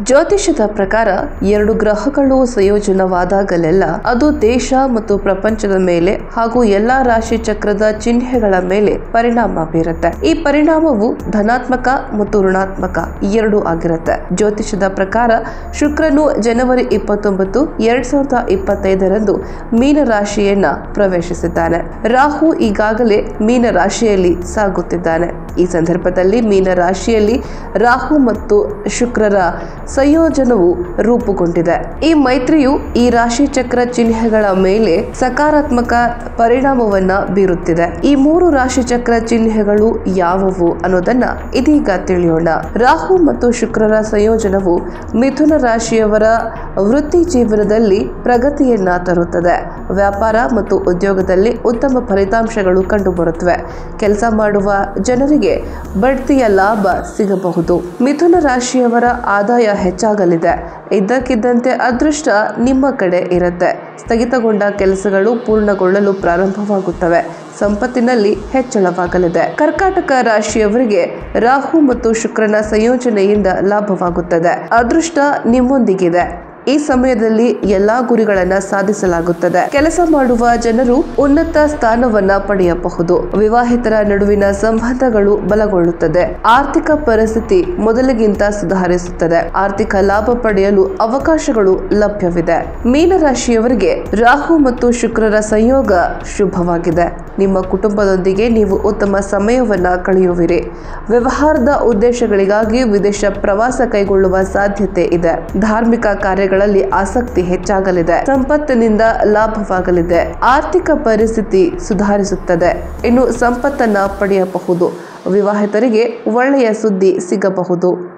ಜ್ಯೋತಿಷದ ಪ್ರಕಾರ ಎರಡು ಗ್ರಹಗಳು ಸಂಯೋಜನವಾದಾಗಲೆಲ್ಲ ಅದು ದೇಶ ಮತ್ತು ಪ್ರಪಂಚದ ಮೇಲೆ ಹಾಗೂ ಎಲ್ಲಾ ರಾಶಿ ಚಕ್ರದ ಚಿಹ್ನೆಗಳ ಮೇಲೆ ಪರಿಣಾಮ ಬೀರುತ್ತೆ. ಈ ಪರಿಣಾಮವು ಧನಾತ್ಮಕ ಮತ್ತು ಋಣಾತ್ಮಕ ಎರಡೂ ಆಗಿರುತ್ತೆ. ಜ್ಯೋತಿಷದ ಪ್ರಕಾರ ಶುಕ್ರನು ಜನವರಿ 29, 2025 ಮೀನ ರಾಶಿಯನ್ನ ಪ್ರವೇಶಿಸಿದ್ದಾನೆ. ರಾಹು ಈಗಾಗಲೇ ಮೀನ ರಾಶಿಯಲ್ಲಿ ಸಾಗುತ್ತಿದ್ದಾನೆ. ಈ ಸಂದರ್ಭದಲ್ಲಿ ಮೀನ ರಾಶಿಯಲ್ಲಿ ರಾಹು ಮತ್ತು ಶುಕ್ರರ ಸಂಯೋಜನವು ರೂಪುಗೊಂಡಿದೆ. ಈ ಮೈತ್ರಿಯು ಈ ರಾಶಿ ಚಕ್ರ ಚಿಹ್ನೆಗಳ ಮೇಲೆ ಸಕಾರಾತ್ಮಕ ಪರಿಣಾಮವನ್ನ ಬೀರುತ್ತಿದೆ. ಈ ಮೂರು ರಾಶಿ ಚಕ್ರ ಚಿಹ್ನೆಗಳು ಯಾವುವು ಅನ್ನೋದನ್ನ ಇದೀಗ ತಿಳಿಯೋಣ. ರಾಹು ಮತ್ತು ಶುಕ್ರರ ಸಂಯೋಜನವು ಮಿಥುನ ರಾಶಿಯವರ ವೃತ್ತಿ ಜೀವನದಲ್ಲಿ ಪ್ರಗತಿಯನ್ನ ತರುತ್ತದೆ. ವ್ಯಾಪಾರ ಮತ್ತು ಉದ್ಯೋಗದಲ್ಲಿ ಉತ್ತಮ ಫಲಿತಾಂಶಗಳು ಕಂಡುಬರುತ್ತವೆ. ಕೆಲಸ ಮಾಡುವ ಜನರಿಗೆ ಬಡ್ತಿಯ ಲಾಭ ಸಿಗಬಹುದು. ಮಿಥುನ ರಾಶಿಯವರ ಆದಾಯ ಹೆಚ್ಚಾಗಲಿದೆ. ಇದ್ದಕ್ಕಿದ್ದಂತೆ ಅದೃಷ್ಟ ನಿಮ್ಮ ಕಡೆ ಇರುತ್ತೆ. ಸ್ಥಗಿತಗೊಂಡ ಕೆಲಸಗಳು ಪೂರ್ಣಗೊಳ್ಳಲು ಪ್ರಾರಂಭವಾಗುತ್ತವೆ. ಸಂಪತ್ತಿನಲ್ಲಿ ಹೆಚ್ಚಳವಾಗಲಿದೆ. ಕರ್ಕಾಟಕ ರಾಶಿಯವರಿಗೆ ರಾಹು ಮತ್ತು ಶುಕ್ರನ ಸಂಯೋಜನೆಯಿಂದ ಲಾಭವಾಗುತ್ತದೆ. ಅದೃಷ್ಟ ನಿಮ್ಮೊಂದಿಗಿದೆ. ಈ ಸಮಯದಲ್ಲಿ ಎಲ್ಲಾ ಗುರಿಗಳನ್ನ ಸಾಧಿಸಲಾಗುತ್ತದೆ. ಕೆಲಸ ಮಾಡುವ ಜನರು ಉನ್ನತ ಸ್ಥಾನವನ್ನ ಪಡೆಯಬಹುದು. ವಿವಾಹಿತರ ನಡುವಿನ ಸಂಬಂಧಗಳು ಬಲಗೊಳ್ಳುತ್ತದೆ. ಆರ್ಥಿಕ ಪರಿಸ್ಥಿತಿ ಮೊದಲಿಗಿಂತ ಸುಧಾರಿಸುತ್ತದೆ. ಆರ್ಥಿಕ ಲಾಭ ಪಡೆಯಲು ಅವಕಾಶಗಳು ಲಭ್ಯವಿದೆ. ಮೀನರಾಶಿಯವರಿಗೆ ರಾಹು ಮತ್ತು ಶುಕ್ರರ ಸಂಯೋಗ ಶುಭವಾಗಿದೆ. ನಿಮ್ಮ ಕುಟುಂಬದೊಂದಿಗೆ ನೀವು ಉತ್ತಮ ಸಮಯವನ್ನ ಕಳೆಯುವಿರಿ. ವ್ಯವಹಾರದ ಉದ್ದೇಶಗಳಿಗಾಗಿ ವಿದೇಶ ಪ್ರವಾಸ ಕೈಗೊಳ್ಳುವ ಸಾಧ್ಯತೆ ಇದೆ. ಧಾರ್ಮಿಕ ಕಾರ್ಯಗಳಲ್ಲಿ ಆಸಕ್ತಿ ಹೆಚ್ಚಾಗಲಿದೆ. ಸಂಪತ್ತಿನಿಂದ ಲಾಭವಾಗಲಿದೆ. ಆರ್ಥಿಕ ಪರಿಸ್ಥಿತಿ ಸುಧಾರಿಸುತ್ತದೆ. ಇನ್ನು ಸಂಪತ್ತನ್ನ ಪಡೆಯಬಹುದು. ವಿವಾಹಿತರಿಗೆ ಒಳ್ಳೆಯ ಸುದ್ದಿ ಸಿಗಬಹುದು.